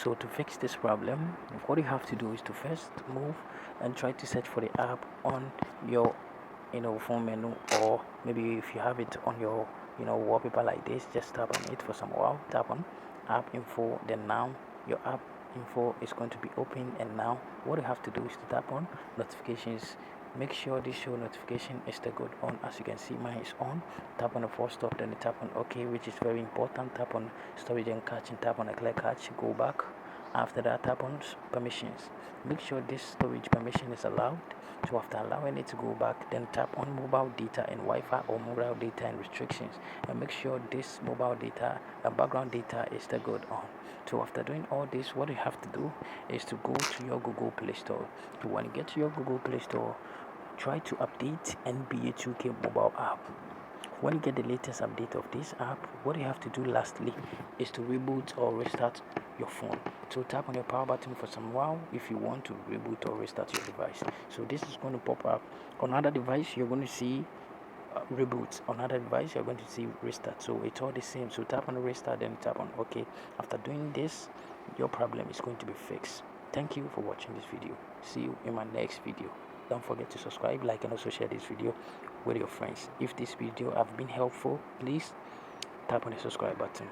So to fix this problem, what you have to do is to first move and try to search for the app on your phone menu, or maybe if you have it on your wallpaper like this, just tap on it for some while. Tap on app info, then now your app info is going to be open, and now what you have to do is to tap on notifications. Make sure this show notification is still good on. As you can see, mine is on. Tap on the first stop, then tap on OK, which is very important. Tap on storage and cache, and tap on a clear cache. Go back. After that, tap on permissions. Make sure this storage permission is allowed. So after allowing it to go back, then tap on mobile data and Wi-Fi, or mobile data and restrictions, and make sure this mobile data and background data is still good on. So after doing all this, what you have to do is to go to your Google Play Store. So when you get to your Google Play Store, try to update NBA 2K mobile app. When you get the latest update of this app, what you have to do lastly is to reboot or restart your phone. So tap on your power button for some while if you want to reboot or restart your device. So this is going to pop up. On other device, you're going to see reboot. On other device, you're going to see restart. So it's all the same. So tap on the restart, then tap on OK. After doing this, your problem is going to be fixed. Thank you for watching this video. See you in my next video. Don't forget to subscribe, like, and also share this video with your friends. If this video have been helpful, please tap on the subscribe button.